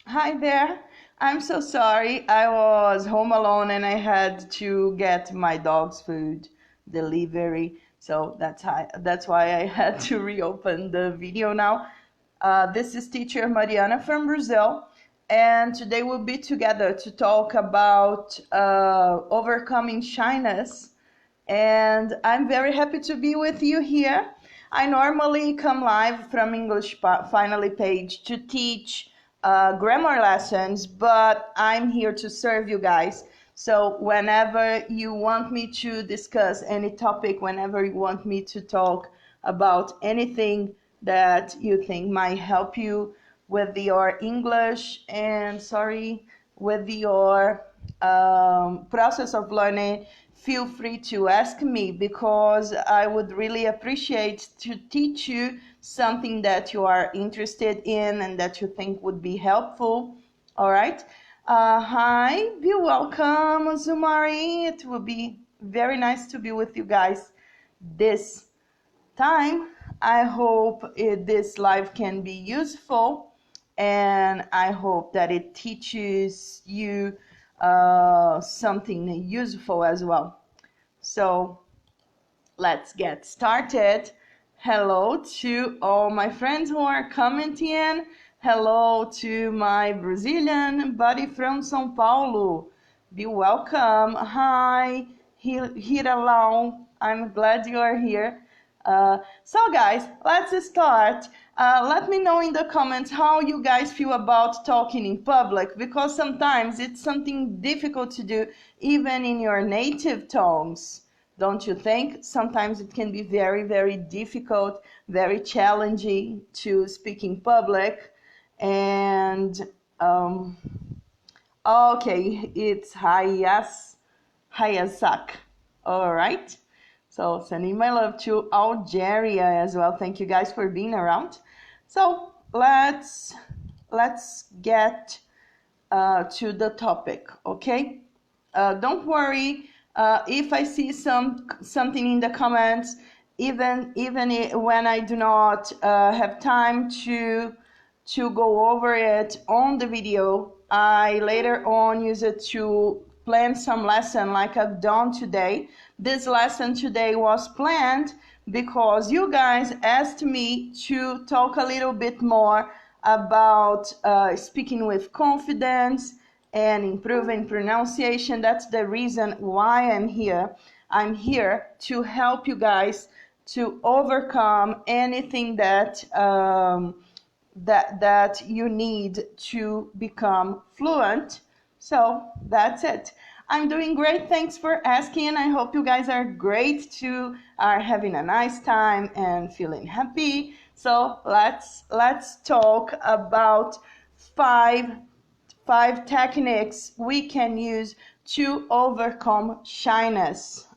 Hi there. I'm so sorry. I was home alone and I had to get my dog's food delivery. So that's why I had to reopen the video now. This is teacher Mariana from Brazil, and today we'll be together to talk about overcoming shyness, and I'm very happy to be with you here. I normally come live from English Finally page to teach grammar lessons, but I'm here to serve you guys. So whenever you want me to discuss any topic, whenever you want me to talk about anything that you think might help you with your English and with your process of learning, feel free to ask me because I would really appreciate to teach you something that you are interested in and that you think would be helpful. All right. Hi, be welcome, Zumari. It will be very nice to be with you guys this time. I hope this live can be useful, and I hope that it teaches you something useful as well. So let's get started. Hello to all my friends who are commenting. Hello to my Brazilian buddy from São Paulo. Be welcome. Hi, Hiralau. I'm glad you are here. So guys, let's start. Let me know in the comments how you guys feel about talking in public, because sometimes it's something difficult to do even in your native tongues. Don't you think? Sometimes it can be very, very difficult, very challenging to speak in public. And okay, it's Hayasak. All right. So sending my love to Algeria as well. Thank you guys for being around. So let's get to the topic, okay? Don't worry if I see something in the comments, even when I do not have time to go over it on the video. I later on use it to plan some lesson like I've done today. This lesson today was planned because you guys asked me to talk a little bit more about speaking with confidence and improving pronunciation. That's the reason why I'm here. I'm here to help you guys to overcome anything that that you need to become fluent. So that's it. I'm doing great. Thanks for asking. I hope you guys are great too, are having a nice time and feeling happy. So let's talk about five techniques we can use to overcome shyness.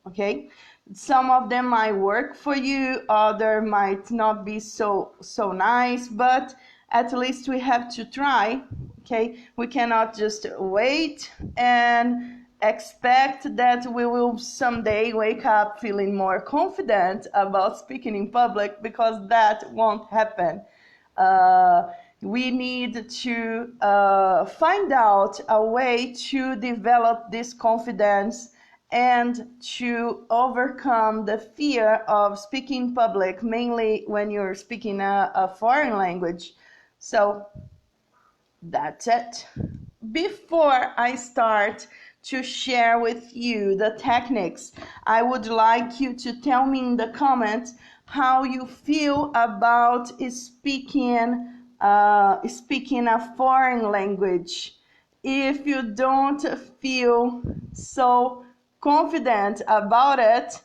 Okay, some of them might work for you, other might not be so nice, but at least we have to try. Okay, we cannot just wait and expect that we will someday wake up feeling more confident about speaking in public, because that won't happen. We need to find out a way to develop this confidence and to overcome the fear of speaking public, mainly when you're speaking a foreign language. So that's it. Before I start to share with you the techniques, I would like you to tell me in the comments how you feel about speaking a foreign language. If you don't feel so confident about it,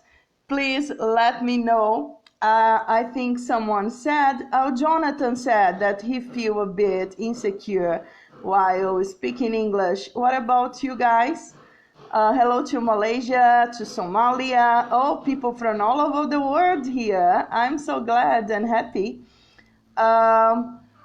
please let me know. I think someone said, Jonathan said that he feel a bit insecure while speaking English. What about you guys? Hello to Malaysia, to Somalia. Oh, people from all over the world here. I'm so glad and happy.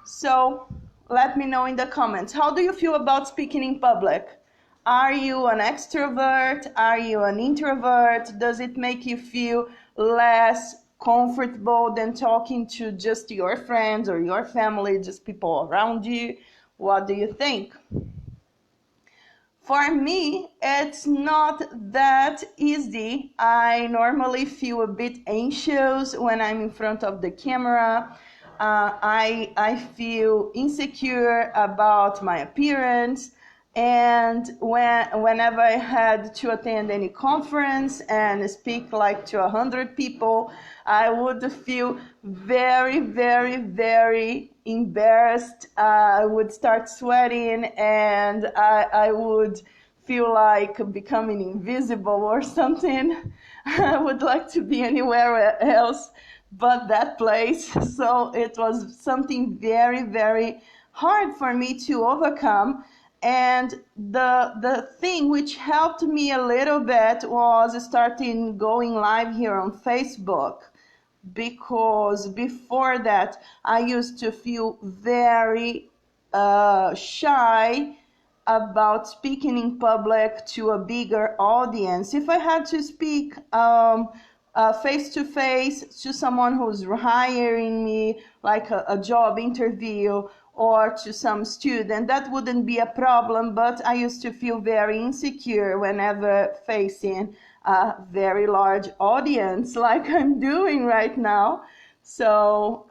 So let me know in the comments. How do you feel about speaking in public? Are you an extrovert? Are you an introvert? Does it make you feel less comfortable than talking to just your friends or your family, just people around you? What do you think? For me, it's not that easy. I normally feel a bit anxious when I'm in front of the camera. I feel insecure about my appearance. And whenever I had to attend any conference and speak like to 100 people, I would feel very, very, very embarrassed. I would start sweating, and I would feel like becoming invisible or something. I would like to be anywhere else but that place. So it was something very, very hard for me to overcome. And the thing which helped me a little bit was starting going live here on Facebook, because before that I used to feel very shy about speaking in public to a bigger audience. If I had to speak face to face to someone who's hiring me, like a job interview, or to some student, that wouldn't be a problem, but I used to feel very insecure whenever facing a very large audience like I'm doing right now. So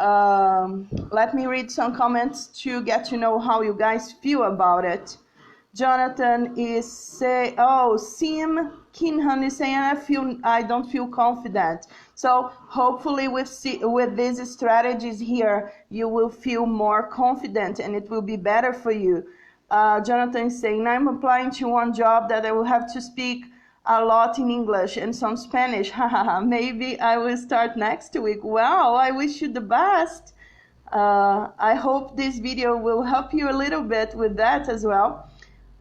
let me read some comments to get to know how you guys feel about it. Jonathan is saying, oh, Sim Kinhan is saying, I don't feel confident. So hopefully with these strategies here, you will feel more confident and it will be better for you. Jonathan is saying, I'm applying to one job that I will have to speak a lot in English and some Spanish. Maybe I will start next week. Wow, I wish you the best. I hope this video will help you a little bit with that as well.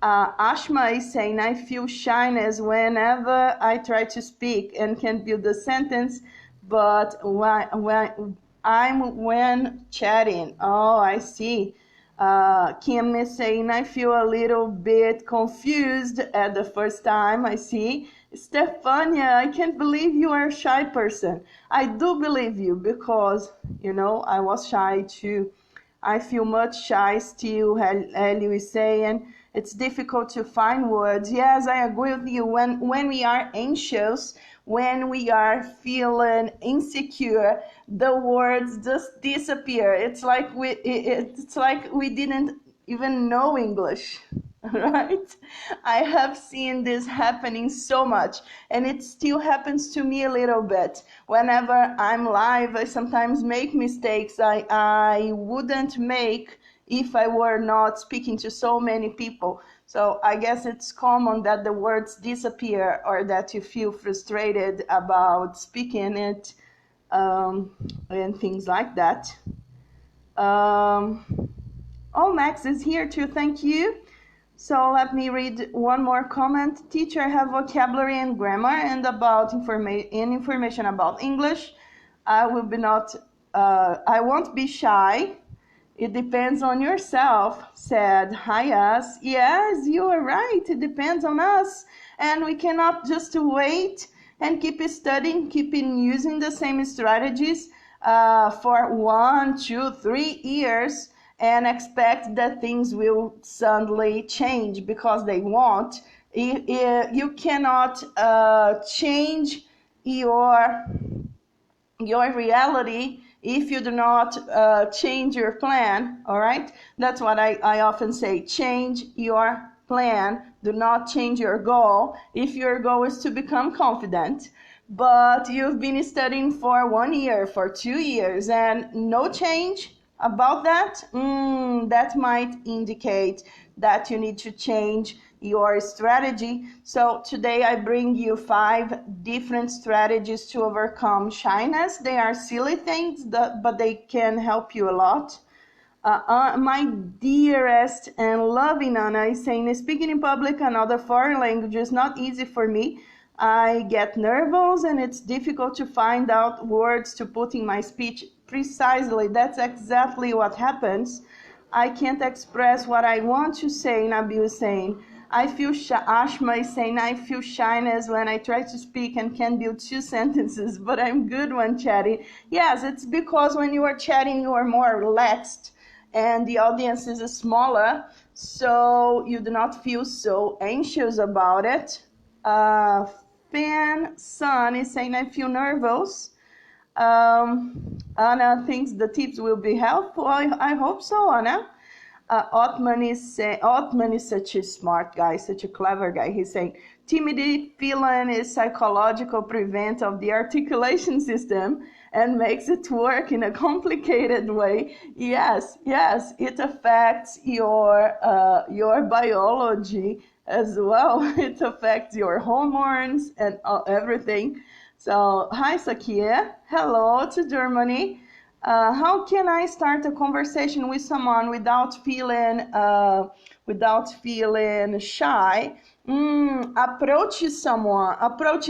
Ashma is saying, I feel shyness whenever I try to speak and can build a sentence, but when chatting. Oh, I see. Kim is saying, I feel a little bit confused at the first time. I see. Stefania, I can't believe you are a shy person. I do believe you because, I was shy too. I feel much shy still, Ellie is saying. It's difficult to find words. Yes, I agree with you. When we are anxious, when we are feeling insecure, the words just disappear. It's like we didn't even know English. Right? I have seen this happening so much, and it still happens to me a little bit. Whenever I'm live, I sometimes make mistakes I wouldn't make if I were not speaking to so many people. So I guess it's common that the words disappear or that you feel frustrated about speaking it, and things like that. Oh, Max is here too. Thank you. So let me read one more comment. Teacher, I have vocabulary and grammar and about information about English. I won't be shy. It depends on yourself, said Hayas. Yes, you are right. It depends on us. And we cannot just wait and keep studying, keeping using the same strategies for 1, 2, 3 years and expect that things will suddenly change, because they won't. You cannot change your reality if you do not change your plan. All right, that's what I often say. Change your plan, do not change your goal. If your goal is to become confident, but you've been studying for 1 year, for 2 years, and no change about that, that might indicate that you need to change your strategy. So today I bring you 5 different strategies to overcome shyness. They are silly things, but they can help you a lot. My dearest and loving Anna is saying, speaking in public another foreign language is not easy for me. I get nervous and it's difficult to find out words to put in my speech. Precisely, that's exactly what happens. I can't express what I want to say, Nabil is saying. I feel Ashma is saying, I feel shyness when I try to speak and can build 2 sentences, but I'm good when chatting. Yes, it's because when you are chatting, you are more relaxed and the audience is smaller, so you do not feel so anxious about it. Fan Sun is saying, I feel nervous. Anna thinks the tips will be helpful. I hope so, Anna. Othman is such a smart guy, such a clever guy. He's saying timidity feeling is psychological prevent of the articulation system and makes it work in a complicated way. Yes, it affects your biology as well. It affects your hormones and everything. So, hi Sakia, hello to Germany. How can I start a conversation with someone without feeling shy? Approaching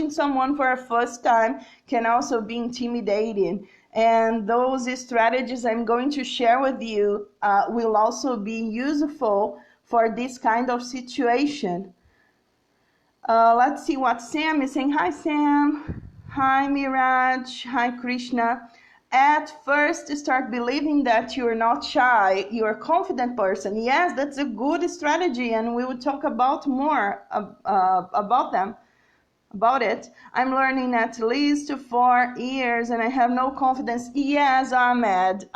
someone for a first time can also be intimidating. And those strategies I'm going to share with you will also be useful for this kind of situation. Let's see what Sam is saying. Hi, Sam. Hi, Miraj. Hi, Krishna. At first, start believing that you're not shy, you're a confident person. Yes, that's a good strategy, and we will talk about more about it. I'm learning at least 4 years and I have no confidence. Yes, Ahmed,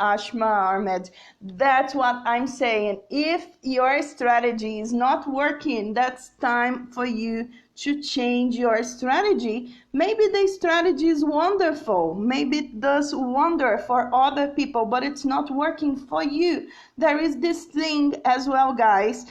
that's what I'm saying. If your strategy is not working, that's time for you to change your strategy. Maybe the strategy is wonderful. Maybe it does wonder for other people, but it's not working for you. There is this thing as well, guys.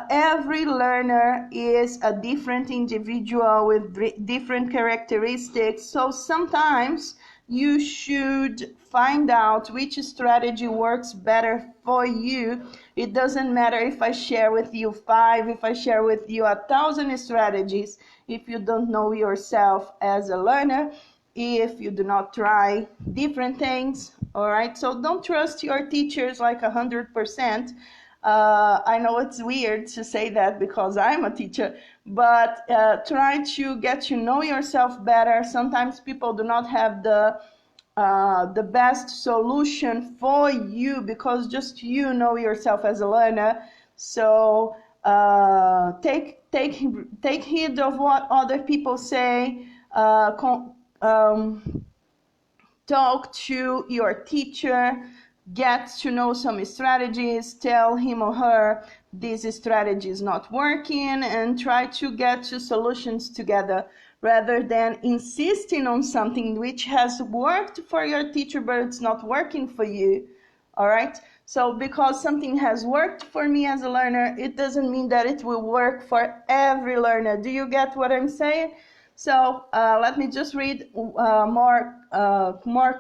Every learner is a different individual with different characteristics. So sometimes you should find out which strategy works better for you. It doesn't matter if I share with you 5, if I share with you 1,000 strategies. If you don't know yourself as a learner, if you do not try different things, all right? So don't trust your teachers like 100%. I know it's weird to say that because I'm a teacher, but try to get to know yourself better. Sometimes people do not have the best solution for you because just you know yourself as a learner. So take heed of what other people say. Talk to your teacher, get to know some strategies, tell him or her this strategy is not working, and try to get to solutions together rather than insisting on something which has worked for your teacher but it's not working for you. All right? So because something has worked for me as a learner, it doesn't mean that it will work for every learner. Do you get what I'm saying? So let me just read more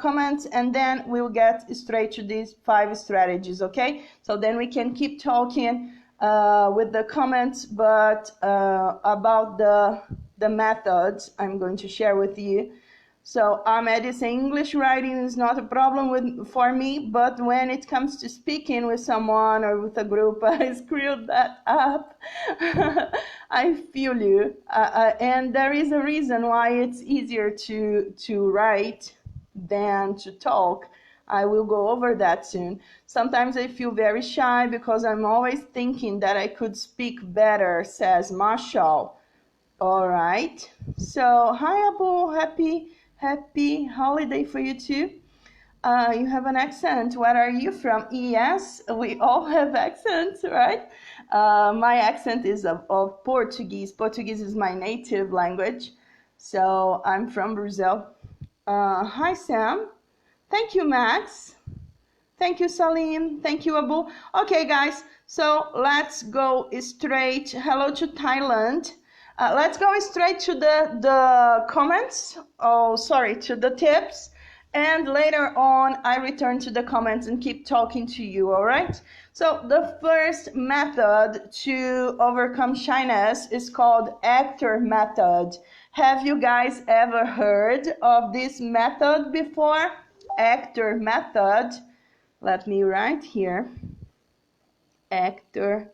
comments, and then we'll get straight to these 5 strategies, okay? So then we can keep talking with the comments, but about the methods I'm going to share with you. So Ahmed is saying English writing is not a problem for me, but when it comes to speaking with someone or with a group, I screwed that up. I feel you. And there is a reason why it's easier to write than to talk. I will go over that soon. Sometimes I feel very shy because I'm always thinking that I could speak better, says Marshall. All right. So hi, Abu. Happy holiday for you too. You have an accent. Where are you from? Yes, we all have accents, right? My accent is of Portuguese. Portuguese is my native language. So I'm from Brazil. Hi, Sam. Thank you, Max. Thank you, Salim. Thank you, Abu. Okay, guys. So let's go straight. Hello to Thailand. Let's go straight to the comments. Oh, sorry, to the tips. And later on, I return to the comments and keep talking to you, all right? So the first method to overcome shyness is called actor method. Have you guys ever heard of this method before? Actor method. Let me write here. Actor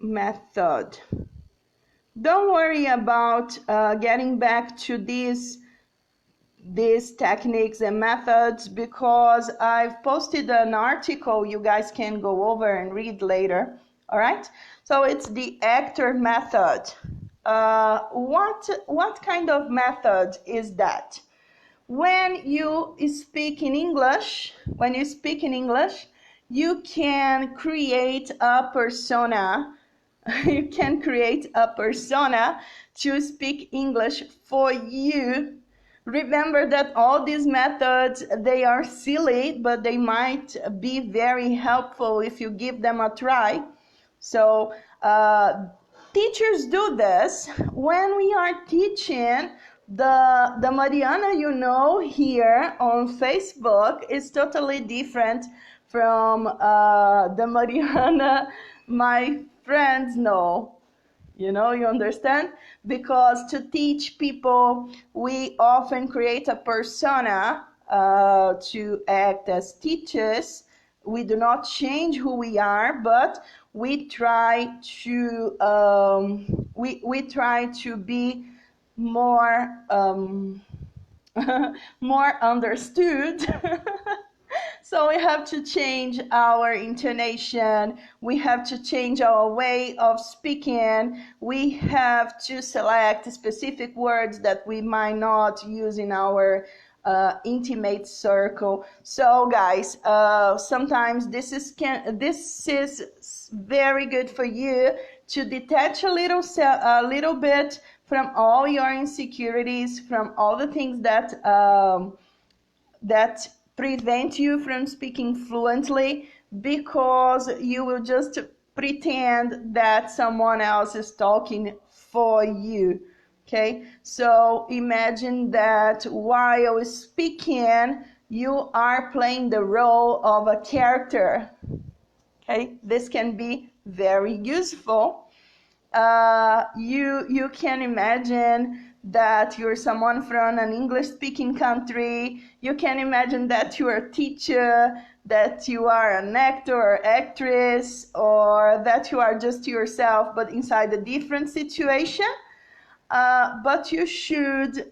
method. Don't worry about getting back to this these techniques and methods because I've posted an article you guys can go over and read later. All right, so it's the actor method. What kind of method is that? When you speak in English, you can create a persona. You can create a persona to speak English for you. Remember that all these methods, they are silly, but they might be very helpful if you give them a try. So teachers do this when we are teaching. The Mariana you know here on Facebook is totally different from the Mariana my friends know. You know, you understand? Because to teach people, we often create a persona to act as teachers. We do not change who we are, but we try to we try to be more more understood. So we have to change our intonation, we have to change our way of speaking, we have to select specific words that we might not use in our intimate circle. So guys, sometimes this is very good for you to detach a little bit from all your insecurities, from all the things that that prevent you from speaking fluently, because you will just pretend that someone else is talking for you. Okay, so imagine that while speaking, you are playing the role of a character. Okay, this can be very useful. You can imagine that you're someone from an English-speaking country. You can imagine that you're a teacher, that you are an actor or actress, or that you are just yourself but inside a different situation. But you should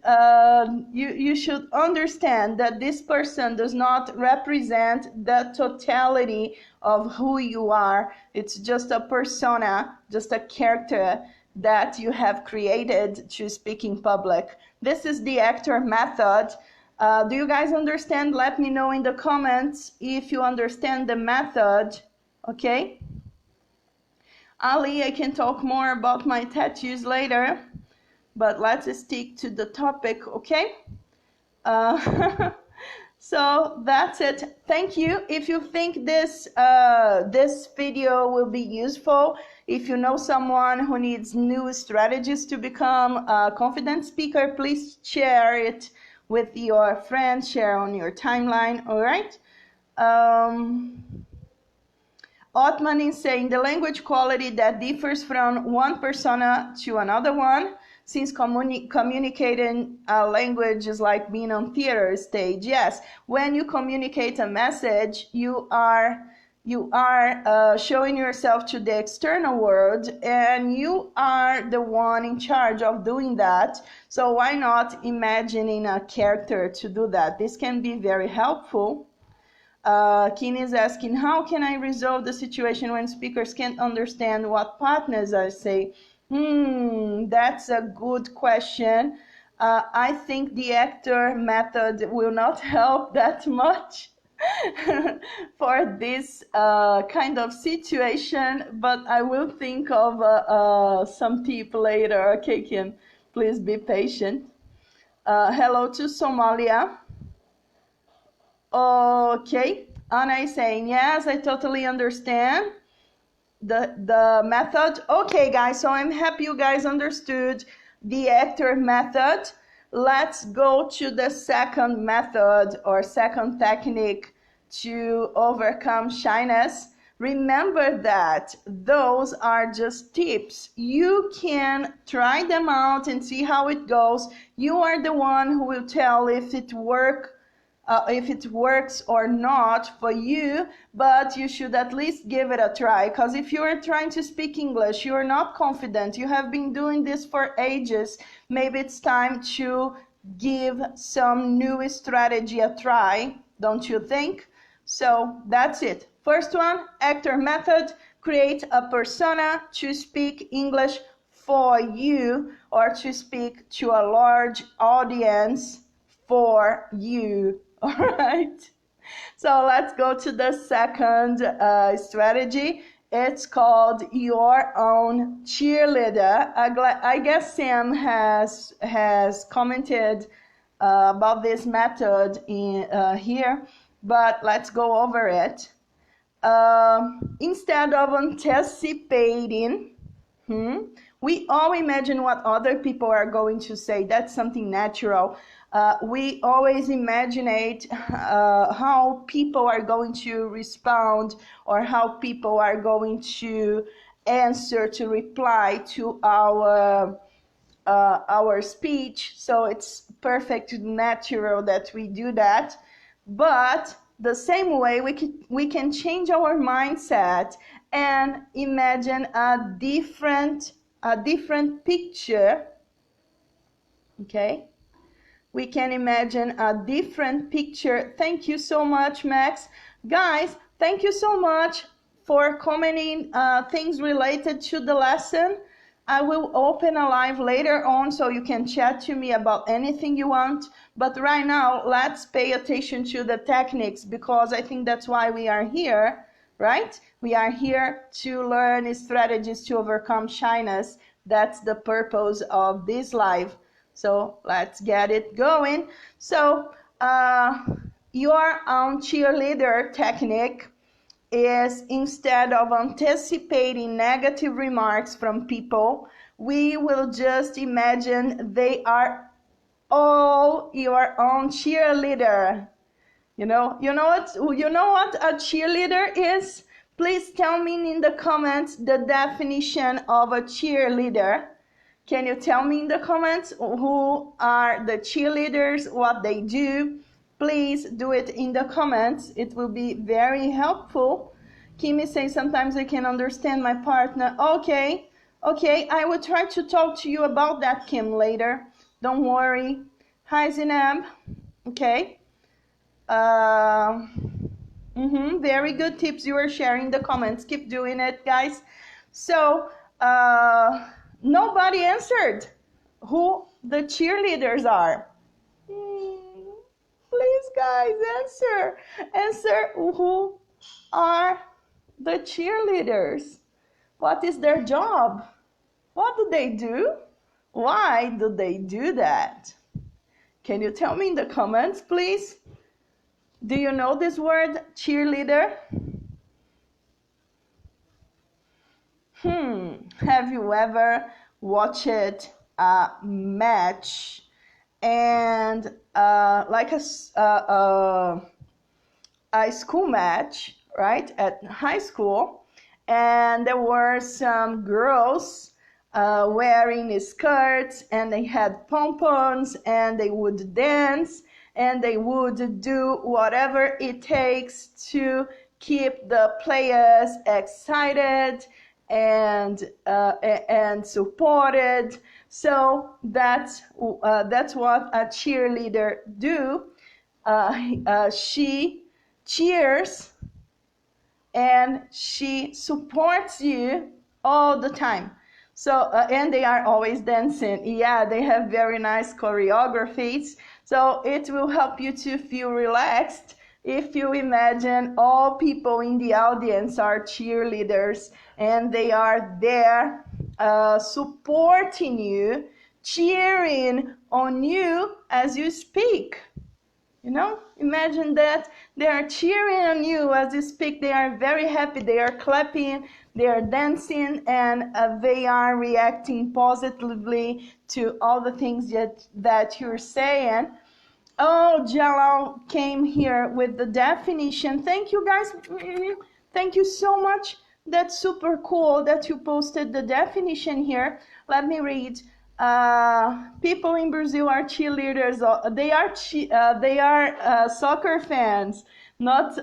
understand that this person does not represent the totality of who you are. It's just a persona, just a character that you have created to speak in public. This is the actor method. Do you guys understand? Let me know in the comments if you understand the method. Okay? Ali, I can talk more about my tattoos later, but let's stick to the topic, okay? So that's it. Thank you. If you think this video will be useful, if you know someone who needs new strategies to become a confident speaker, please share it with your friends, share on your timeline, all right? Othman is saying the language quality that differs from one persona to another one, since communicating a language is like being on theater stage. Yes, when you communicate a message, you are showing yourself to the external world, and you are the one in charge of doing that. So why not imagining a character to do that? This can be very helpful. Keen is asking, how can I resolve the situation when speakers can't understand what partners are saying? That's a good question. I think the actor method will not help that much for this kind of situation, but I will think of some tip later. Okay, Kim, please be patient. Hello to Somalia. Okay, Anna is saying, yes, I totally understand the method. Okay, guys, so I'm happy you guys understood the actor method. Let's go to the second method or second technique to overcome shyness. Remember that those are just tips. You can try them out and see how it goes. You are the one who will tell if it works or not for you, but you should at least give it a try, because if you are trying to speak English, you are not confident, you have been doing this for ages, maybe it's time to give some new strategy a try, don't you think? So that's it. First one, actor method, create a persona to speak English for you or to speak to a large audience for you. All right. So let's go to the second strategy. It's called your own cheerleader. I guess Sam has commented about this method in here, but let's go over it. Instead of anticipating, we all imagine what other people are going to say. That's something natural. We always imagine how people are going to respond or how people are going to answer, to reply to our speech. So it's perfect natural that we do that. But the same way we can change our mindset and imagine a different picture. Okay, we can imagine a different picture. Thank you so much, Max. Guys, thank you so much for commenting things related to the lesson. I will open a live later on so you can chat to me about anything you want. But right now, let's pay attention to the techniques, because I think that's why we are here, right? We are here to learn strategies to overcome shyness. That's the purpose of this live. So let's get it going. So your own cheerleader technique is, instead of anticipating negative remarks from people, we will just imagine they are all your own cheerleader. You know what a cheerleader is? Please tell me in the comments the definition of a cheerleader. Can you tell me in the comments who are the cheerleaders, what they do? Please do it in the comments. It will be very helpful. Kim is saying sometimes I can understand my partner. Okay, I will try to talk to you about that, Kim, later. Don't worry. Hi, Zinab. Okay. Very good tips you are sharing in the comments. Keep doing it, guys. So, nobody answered who the cheerleaders are. Please, guys, answer who are the cheerleaders. What is their job? What do they do? Why do they do that? Can you tell me in the comments, please? Do you know this word, cheerleader? Have you ever watched a match and like a school match, right, at high school, and there were some girls wearing skirts and they had pom-poms and they would dance and they would do whatever it takes to keep the players excited and supported. So that's what a cheerleader do. She cheers and she supports you all the time. So and they are always dancing. Yeah, they have very nice choreographies. So it will help you to feel relaxed if you imagine all people in the audience are cheerleaders and they are there supporting you, cheering on you as you speak. You know, imagine that they are cheering on you as you speak. They are very happy. They are clapping, they are dancing, and they are reacting positively to all the things that you're saying. Oh, Jalal came here with the definition. Thank you, guys. Thank you so much. That's super cool that you posted the definition here. Let me read. People in Brazil are cheerleaders. They are soccer fans, not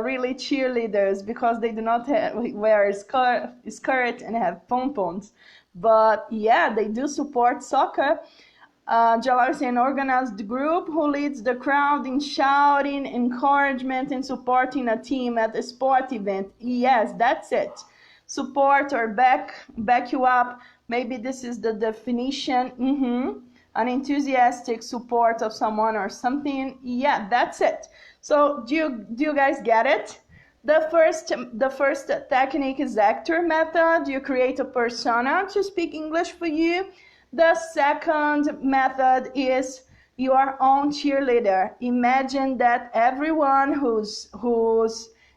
really cheerleaders, because they do not wear a skirt and have pom-poms. But yeah, they do support soccer. Jalal is an organized group who leads the crowd in shouting, encouragement, and supporting a team at a sport event. Yes, that's it. Support or back you up. Maybe this is the definition. An enthusiastic support of someone or something. Yeah, that's it. So do you guys get it? The first technique is actor method. You create a persona to speak English for you. The second method is your own cheerleader. Imagine that everyone who's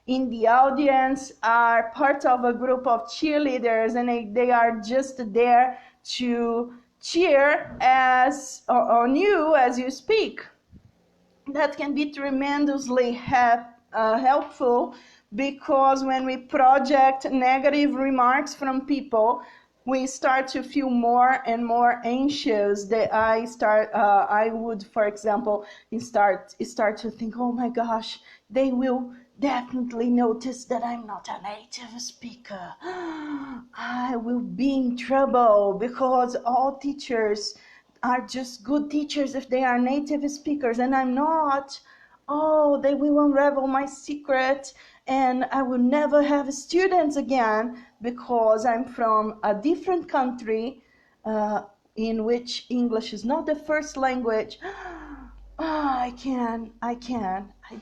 in the audience are part of a group of cheerleaders, and they are just there to cheer on you as you speak. That can be tremendously helpful, because when we project negative remarks from people, we start to feel more and more anxious. That I would, for example, start to think, oh my gosh, they will definitely notice that I'm not a native speaker. I will be in trouble, because all teachers are just good teachers if they are native speakers and I'm not. Oh, they will unravel my secret and I will never have students again because I'm from a different country in which English is not the first language. I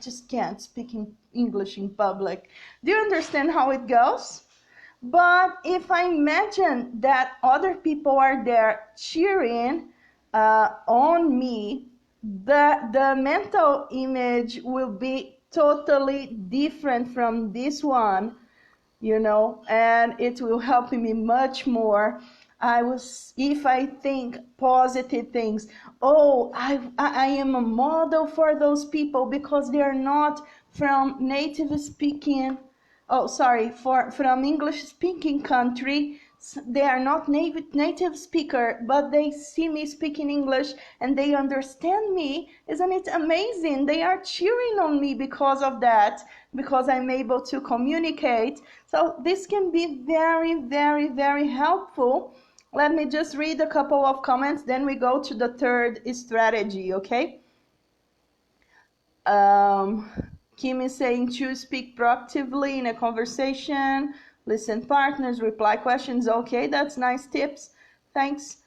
just can't speak English in public. Do you understand how it goes? But if I imagine that other people are there cheering on me, the mental image will be totally different from this one, and it will help me much more. If I think positive things, oh, I am a model for those people because they are not from native speaking, from English speaking country. They are not native speaker, but they see me speaking English and they understand me. Isn't it amazing? They are cheering on me because of that, because I'm able to communicate. So this can be very, very, very helpful. Let me just read a couple of comments, then we go to the third strategy, okay? Kim is saying to speak proactively in a conversation, listen partners, reply questions. Okay, that's nice tips. Thanks.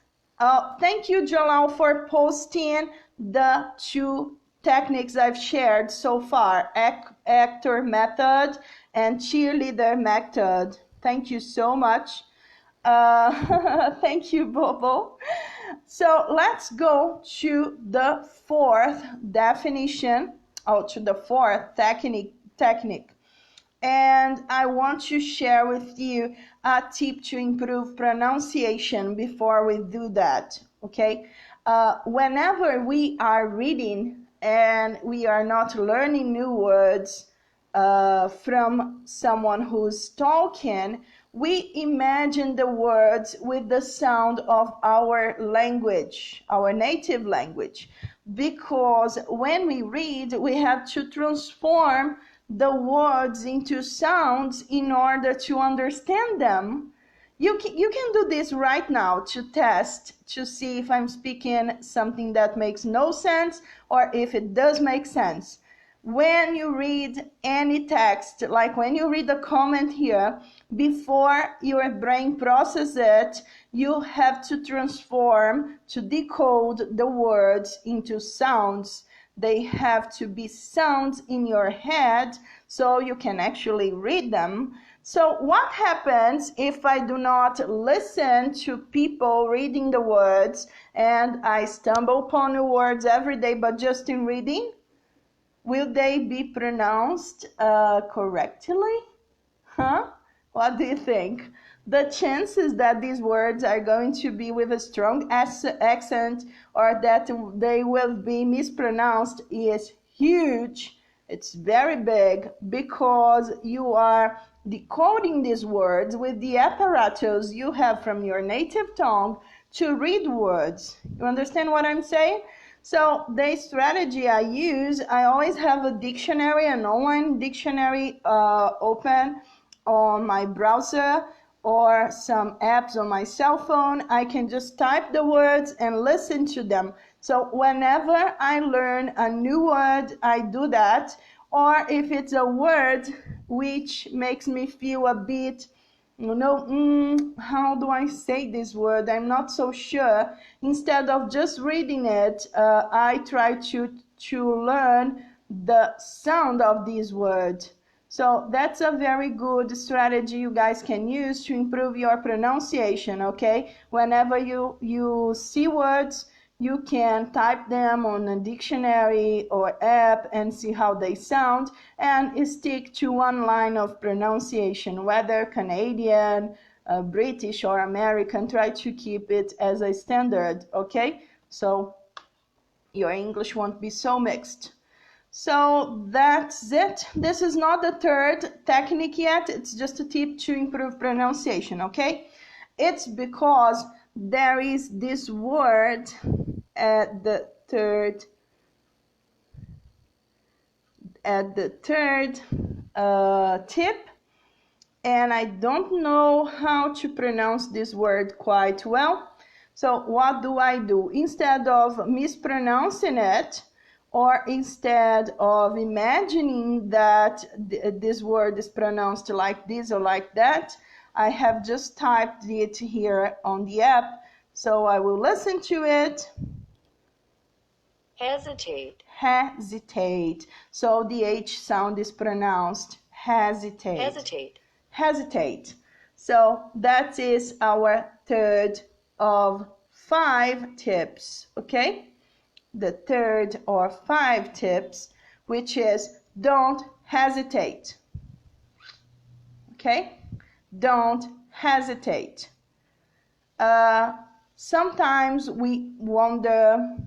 Thank you, Jalal, for posting the two techniques I've shared so far, actor method and cheerleader method. Thank you so much. Thank you, Bobo. So let's go to the fourth definition, to the fourth technique. And I want to share with you a tip to improve pronunciation before we do that, okay? Whenever we are reading and we are not learning new words from someone who's talking, we imagine the words with the sound of our language, our native language. Because when we read, we have to transform the words into sounds in order to understand them. You can do this right now to test, to see if I'm speaking something that makes no sense or if it does make sense. When you read any text, like when you read a comment here, before your brain processes it, you have to transform, to decode the words into sounds. They have to be sounds in your head so you can actually read them. So what happens if I do not listen to people reading the words and I stumble upon the words every day, but just in reading? Will they be pronounced correctly? Huh? What do you think? The chances that these words are going to be with a strong accent or that they will be mispronounced is huge. It's very big because you are decoding these words with the apparatus you have from your native tongue to read words. You understand what I'm saying? So the strategy I use, I always have a dictionary, an online dictionary open on my browser, or some apps on my cell phone, I can just type the words and listen to them. So whenever I learn a new word, I do that. Or if it's a word which makes me feel a bit, how do I say this word? I'm not so sure. Instead of just reading it, I try to learn the sound of this word. So that's a very good strategy you guys can use to improve your pronunciation, okay? Whenever you see words, you can type them on a dictionary or app and see how they sound and stick to one line of pronunciation, whether Canadian, British or American. Try to keep it as a standard, okay? So your English won't be so mixed. So that's it. This is not the third technique yet. It's just a tip to improve pronunciation, okay? It's because there is this word at the third tip, and I don't know how to pronounce this word quite well. So what do? Instead of mispronouncing it, or instead of imagining that this word is pronounced like this or like that, I have just typed it here on the app. So I will listen to it. Hesitate. Hesitate. So the H sound is pronounced hesitate. Hesitate. Hesitate. So that is our third of 5 tips, okay? The third or 5 tips, which is don't hesitate. Okay? Don't hesitate. Sometimes we wonder,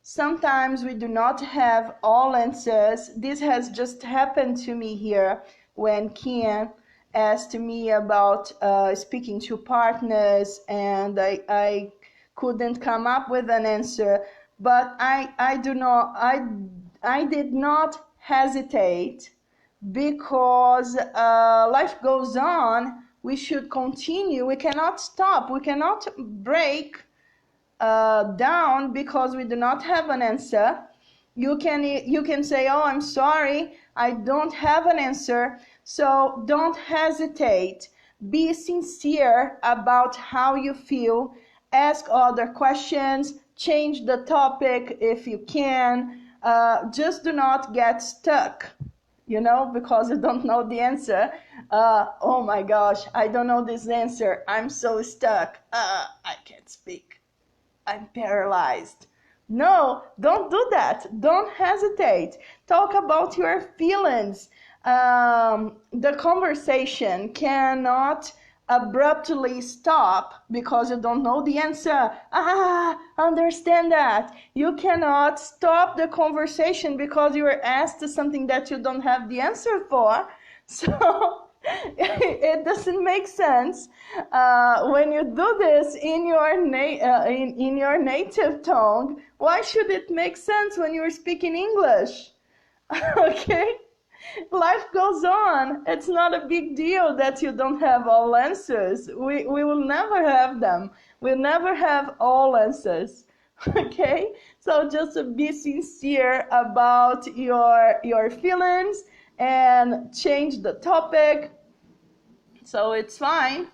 sometimes we do not have all answers. This has just happened to me here when Kian asked me about speaking to partners, and I couldn't come up with an answer. But I did not hesitate, because life goes on. We should continue. We cannot stop. We cannot break down because we do not have an answer. You can say, oh, I'm sorry, I don't have an answer. So don't hesitate. Be sincere about how you feel. Ask other questions. Change the topic if you can. Just do not get stuck, because you don't know the answer. Oh my gosh, I don't know this answer. I'm so stuck. I can't speak. I'm paralyzed. No, don't do that. Don't hesitate. Talk about your feelings. The conversation cannot abruptly stop because you don't know the answer. Understand that. You cannot stop the conversation because you were asked something that you don't have the answer for. So it doesn't make sense when you do this in your native tongue. Why should it make sense when you're speaking English? Okay? Life goes on. It's not a big deal that you don't have all answers. We will never have them. We'll never have all answers. Okay? So just be sincere about your feelings and change the topic. So it's fine.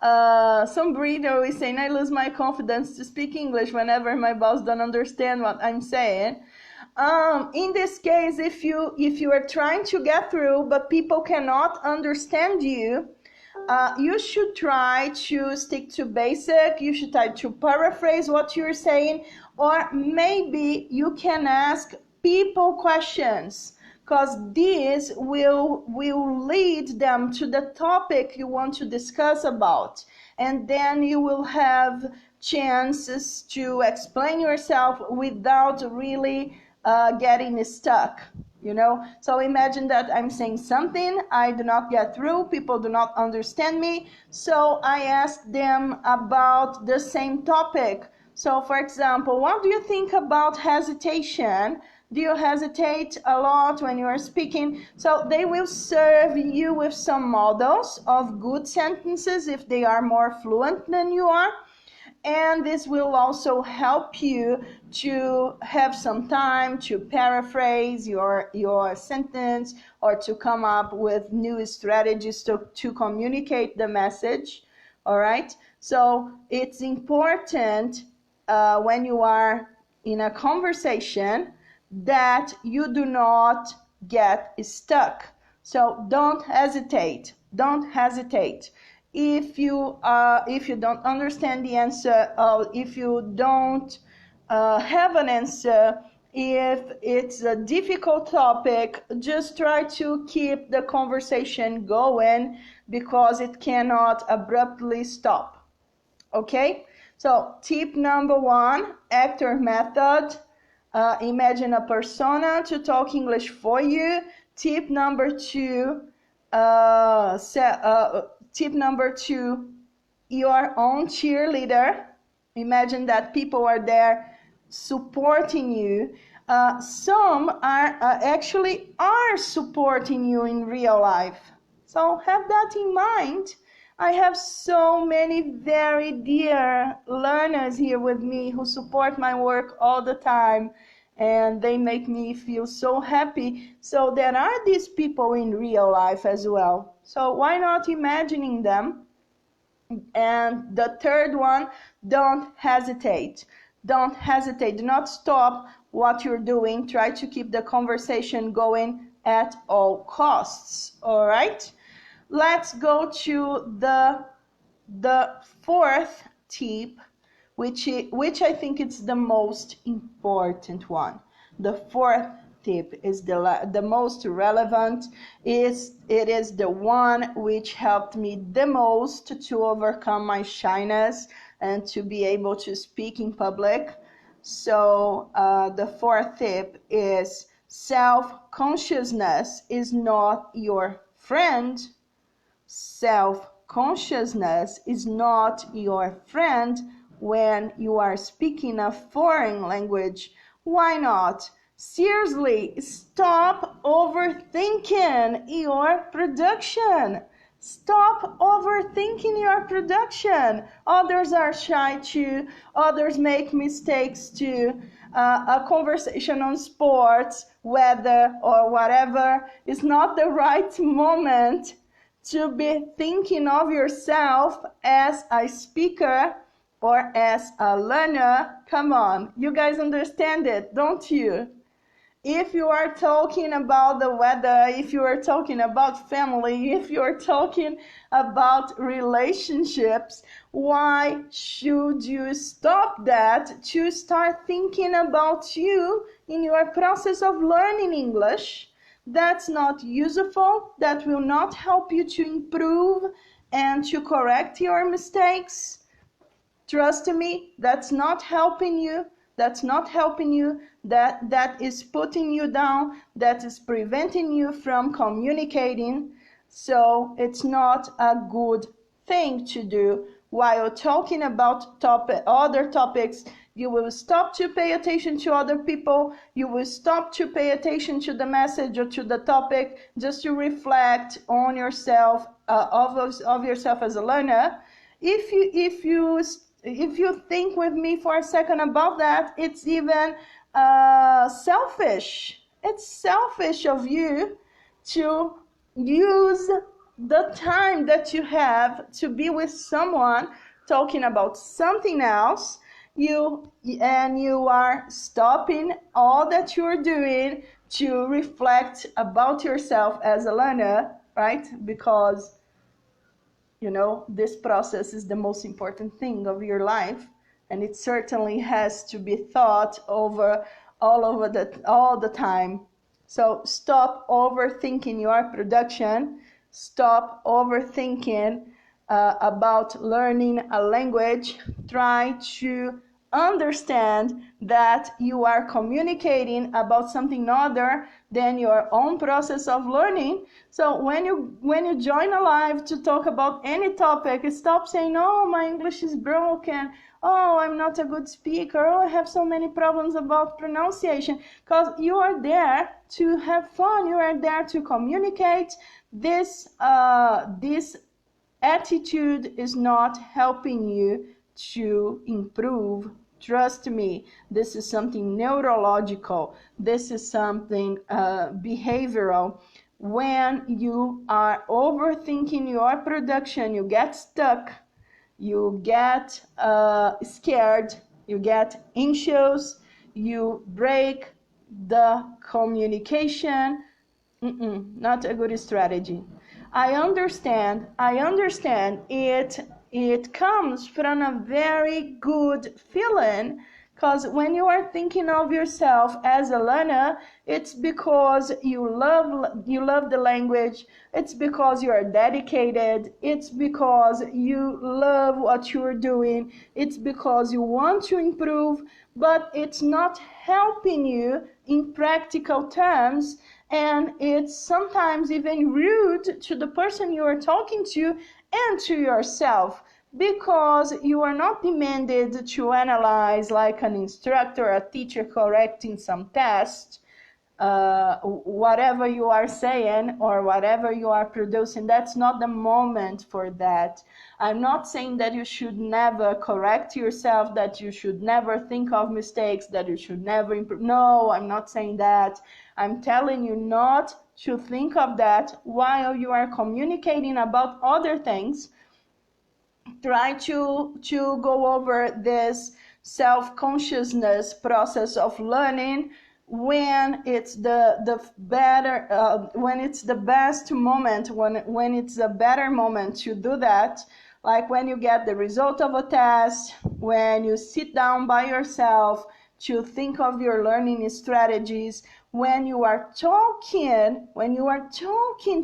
Some breeder is saying, I lose my confidence to speak English whenever my boss don't understand what I'm saying. In this case, if you are trying to get through but people cannot understand you, you should try to stick to basic. You should try to paraphrase what you're saying, or maybe you can ask people questions, because this will lead them to the topic you want to discuss about, and then you will have chances to explain yourself without really getting stuck. So imagine that I'm saying something, I do not get through, people do not understand me, so I ask them about the same topic. So for example, what do you think about hesitation? Do you hesitate a lot when you are speaking? So they will serve you with some models of good sentences if they are more fluent than you are. And this will also help you to have some time to paraphrase your sentence or to come up with new strategies to communicate the message. All right? So it's important when you are in a conversation that you do not get stuck. So don't hesitate. Don't hesitate. If you don't understand the answer, if you don't have an answer, if it's a difficult topic, just try to keep the conversation going because it cannot abruptly stop. Okay? So tip number 1, actor method. Imagine a persona to talk English for you. Tip number 2, tip number 2, your own cheerleader. Imagine that people are there supporting you. Some are actually are supporting you in real life. So have that in mind. I have so many very dear learners here with me who support my work all the time, and they make me feel so happy. So there are these people in real life as well. So why not imagining them? And the third one, don't hesitate. Don't hesitate. Do not stop what you're doing. Try to keep the conversation going at all costs. All right? Let's go to the fourth tip, which I think is the most important one. The fourth tip is the most relevant. It is the one which helped me the most to overcome my shyness and to be able to speak in public. So the fourth tip is self-consciousness is not your friend. Self-consciousness is not your friend when you are speaking a foreign language. Why not? Seriously, stop overthinking your production. Stop overthinking your production. Others are shy too. Others make mistakes too. A conversation on sports, weather, or whatever is not the right moment to be thinking of yourself as a speaker or as a learner. Come on, you guys understand it, don't you? If you are talking about the weather, if you are talking about family, if you are talking about relationships, why should you stop that to start thinking about you in your process of learning English? That's not useful. That will not help you to improve and to correct your mistakes. Trust me, that's not helping you. That's not helping you. That is putting you down. That is preventing you from communicating. So it's not a good thing to do. While talking about other topics, you will stop to pay attention to other people. You will stop to pay attention to the message or to the topic, just to reflect on yourself, of yourself as a learner. If you think with me for a second about that, it's even selfish. It's selfish of you to use the time that you have to be with someone talking about something else. You are stopping all that you're doing to reflect about yourself as a learner, right? Because this process is the most important thing of your life, and it certainly has to be thought over all the time. So stop overthinking your production. Stop overthinking about learning a language. Try to understand that you are communicating about something other than your own process of learning. So when you join a live to talk about any topic, stop saying, oh, my English is broken, oh, I'm not a good speaker, oh, I have so many problems about pronunciation, because you are there to have fun, you are there to communicate. This attitude is not helping you to improve. Trust me, this is something neurological. This is something behavioral. When you are overthinking your production, you get stuck, you get scared, you get anxious, you break the communication. Not a good strategy. I understand it comes from a very good feeling, because when you are thinking of yourself as a learner, it's because you love the language, it's because you are dedicated, it's because you love what you're doing, it's because you want to improve, but it's not helping you in practical terms, and it's sometimes even rude to the person you are talking to and to yourself, because you are not demanded to analyze like an instructor, a teacher correcting some test, whatever you are saying or whatever you are producing. That's not the moment for that. I'm not saying that you should never correct yourself, that you should never think of mistakes, that you should never improve. No, I'm not saying that. I'm telling you not to think of that while you are communicating about other things. Try to go over this self-consciousness process of learning when it's the better when it's the best moment, when it's a better moment to do that, like when you get the result of a test, when you sit down by yourself to think of your learning strategies, when you are talking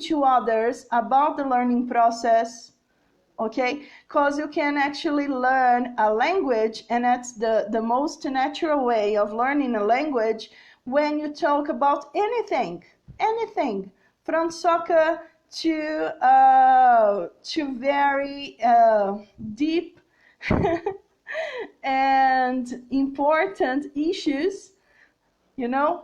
to others about the learning process. Okay, because you can actually learn a language, and that's the most natural way of learning a language, when you talk about anything from soccer to very deep and important issues,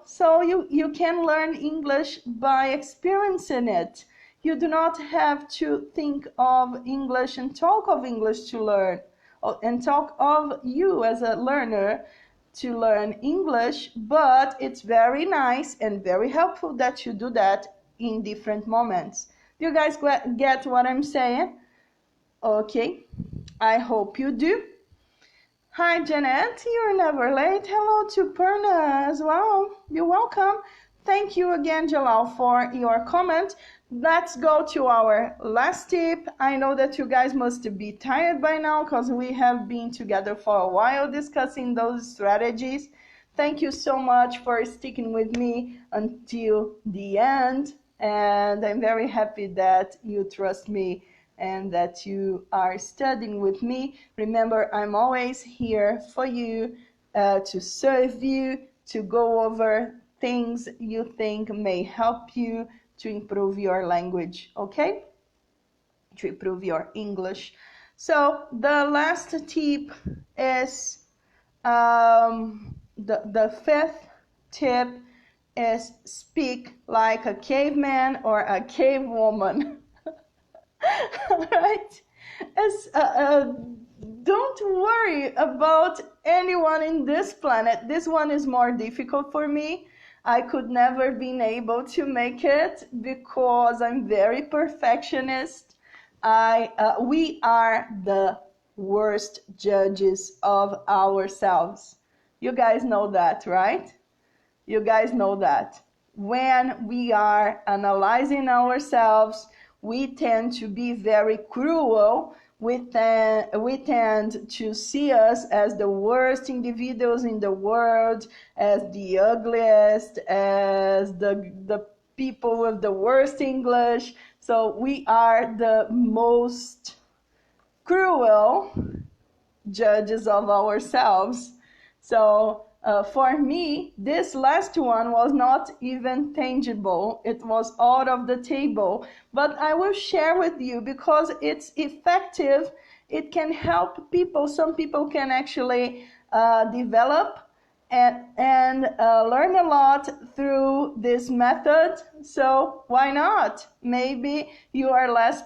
so you can learn English by experiencing it. You do not have to think of English and talk of English to learn, and talk of you as a learner to learn English, but it's very nice and very helpful that you do that in different moments. Do you guys get what I'm saying? Okay, I hope you do. Hi, Janet. You're never late. Hello to Perna as well. You're welcome. Thank you again, Jalal, for your comment. Let's go to our last tip. I know that you guys must be tired by now because we have been together for a while discussing those strategies. Thank you so much for sticking with me until the end. And I'm very happy that you trust me and that you are studying with me. Remember, I'm always here for you, to serve you, to go over things you think may help you to improve your language, okay? To improve your English. So the last tip is, the fifth tip is speak like a caveman or a cavewoman. All right? Don't worry about anyone in this planet. This one is more difficult for me. I could never been able to make it because I'm very perfectionist. We are the worst judges of ourselves. You guys know that, right? You guys know that. When we are analyzing ourselves, we tend to be very cruel. We tend to see us as the worst individuals in the world, as the ugliest, as the people with the worst English. So we are the most cruel judges of ourselves. So for me, this last one was not even tangible. It was out of the table. But I will share with you because it's effective. It can help people. Some people can actually develop and learn a lot through this method. So why not? Maybe you are less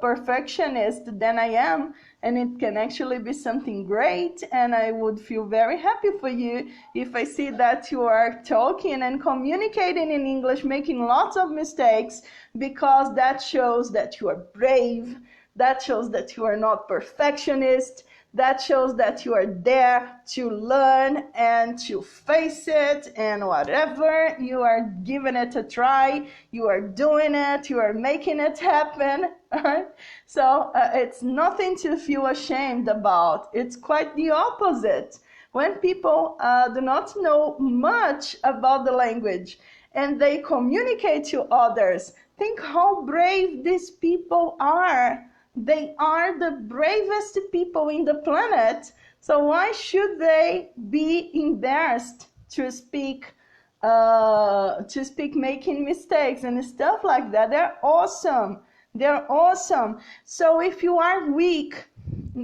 perfectionist than I am, and it can actually be something great. And I would feel very happy for you if I see that you are talking and communicating in English, making lots of mistakes, because that shows that you are brave. That shows that you are not perfectionist. That shows that you are there to learn and to face it, and whatever, you are giving it a try, you are doing it, you are making it happen. Right? So it's nothing to feel ashamed about. It's quite the opposite. When people do not know much about the language and they communicate to others, think how brave these people are. They are the bravest people in the planet. So why should they be embarrassed to speak making mistakes and stuff like that? They're awesome. They're awesome. So if you are weak,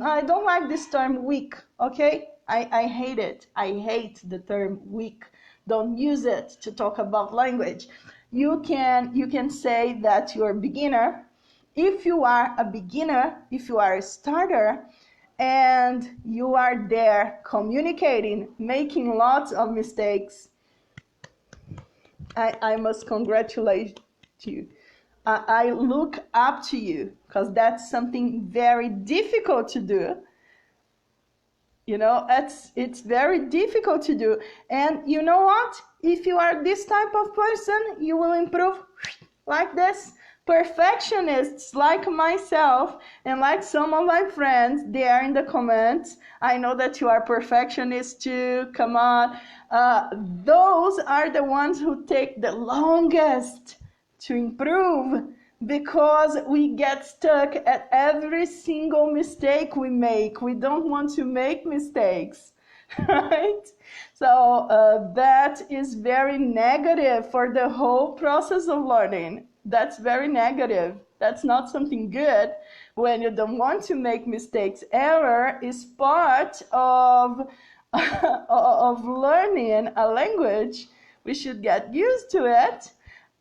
I don't like this term weak, okay? I hate it. I hate the term weak. Don't use it to talk about language. You can say that you're a beginner. If you are a beginner, if you are a starter, and you are there communicating, making lots of mistakes, I must congratulate you. I look up to you because that's something very difficult to do. You know, it's very difficult to do. And you know what? If you are this type of person, you will improve like this. Perfectionists like myself and like some of my friends there in the comments, I know that you are perfectionists too, come on. Those are the ones who take the longest to improve, because we get stuck at every single mistake we make. We don't want to make mistakes. Right? So that is very negative for the whole process of learning. That's very negative. That's not something good when you don't want to make mistakes. Error is part of of learning a language. We should get used to it.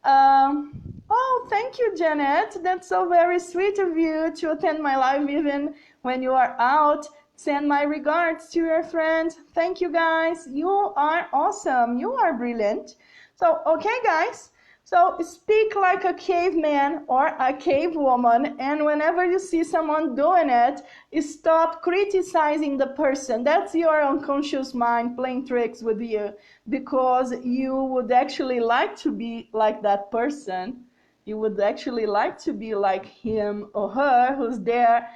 Oh, thank you, Janet. That's so very sweet of you to attend my live even when you are out. Send my regards to your friends. Thank you, guys. You are awesome. You are brilliant. So, okay, guys. So speak like a caveman or a cavewoman, and whenever you see someone doing it, stop criticizing the person. That's your unconscious mind playing tricks with you, because you would actually like to be like that person. You would actually like to be like him or her who's there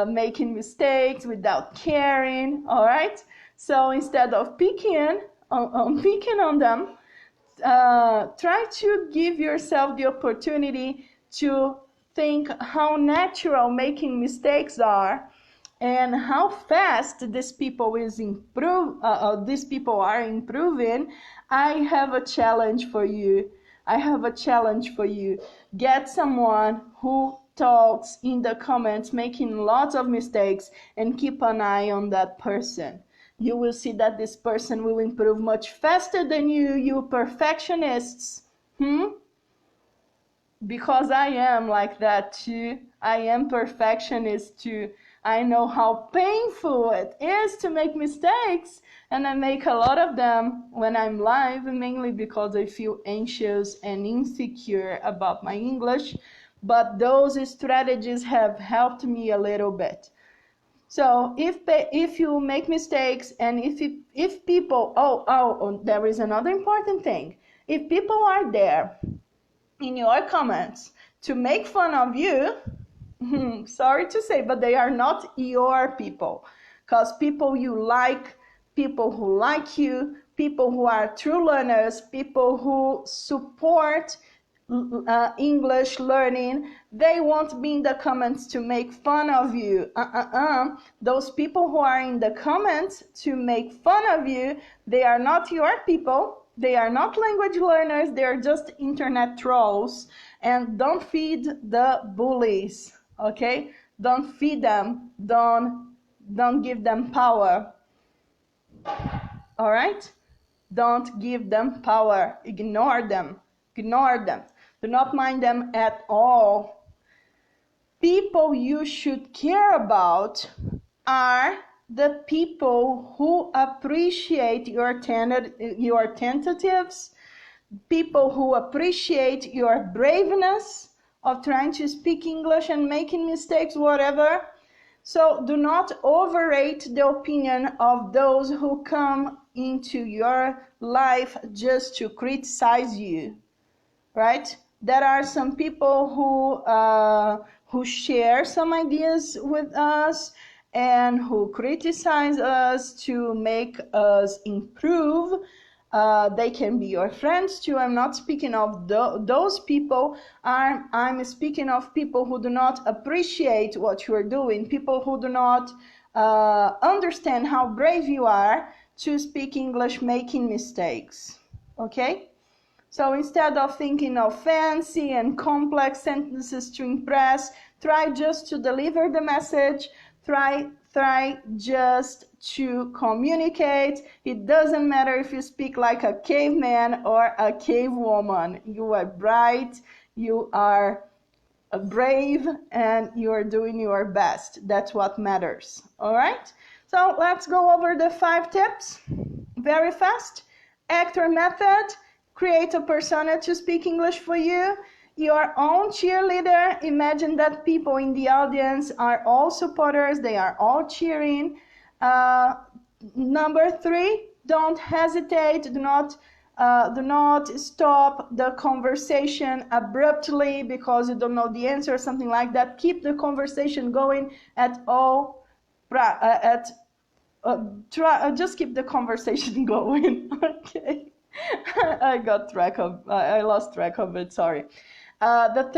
making mistakes without caring, all right? So instead of picking on them, try to give yourself the opportunity to think how natural making mistakes are and how fast these people are improving. I have a challenge for you. Get someone who talks in the comments making lots of mistakes and keep an eye on that person. You will see that this person will improve much faster than you perfectionists. Because I am like that too. I am perfectionist too. I know how painful it is to make mistakes, and I make a lot of them when I'm live, mainly because I feel anxious and insecure about my English. But those strategies have helped me a little bit. So if you make mistakes, and if people, there is another important thing. If people are there in your comments to make fun of you, sorry to say, but they are not your people. Because people you like, people who like you, people who are true learners, people who support English learning, they won't be in the comments to make fun of you. Those people who are in the comments to make fun of you, they are not your people. They are not language learners. They are just internet trolls. And don't feed the bullies, okay? Don't feed them. Don't give them power. All right? Don't give them power. Ignore them. Ignore them. Do not mind them at all. People you should care about are the people who appreciate your tentatives, people who appreciate your braveness of trying to speak English and making mistakes, whatever. So do not overrate the opinion of those who come into your life just to criticize you, right? There are some people who share some ideas with us and who criticize us to make us improve. They can be your friends too. I'm not speaking of those people. I'm speaking of people who do not appreciate what you are doing, people who do not understand how brave you are to speak English making mistakes, okay? So instead of thinking of fancy and complex sentences to impress, try just to deliver the message. Try just to communicate. It doesn't matter if you speak like a caveman or a cavewoman. You are bright, you are brave, and you are doing your best. That's what matters. All right? So let's go over the 5 tips very fast. Actor method. Create a persona to speak English for you. Your own cheerleader. Imagine that people in the audience are all supporters. They are all cheering. Number 3, don't hesitate. Do not stop the conversation abruptly because you don't know the answer or something like that. Keep the conversation going at all. Just keep the conversation going. Okay. I lost track of it, sorry. The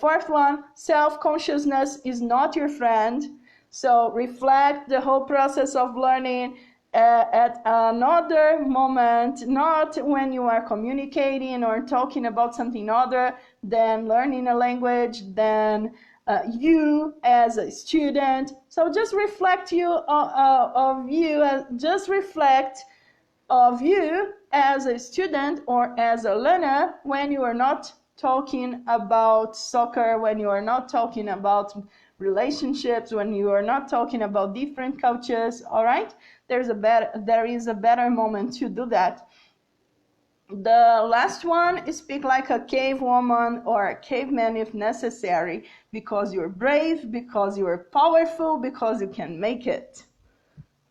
4th one, self-consciousness is not your friend. So reflect the whole process of learning at another moment, not when you are communicating or talking about something other than learning a language, than you as a student. So just reflect of you as a student or as a learner when you are not talking about soccer, when you are not talking about relationships, when you are not talking about different cultures. All right, there is a better moment to do that. The last one is speak like a cave woman or a caveman if necessary, because you're brave, because you're powerful, because you can make it.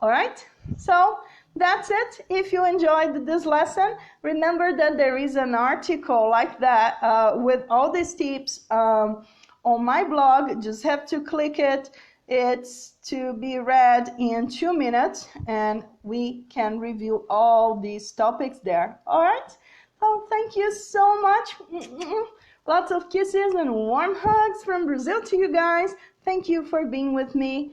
All right, so that's it. If you enjoyed this lesson, remember that there is an article like that with all these tips on my blog. Just have to click it. It's to be read in 2 minutes, and we can review all these topics there. All right? So thank you so much. Lots of kisses and warm hugs from Brazil to you guys. Thank you for being with me.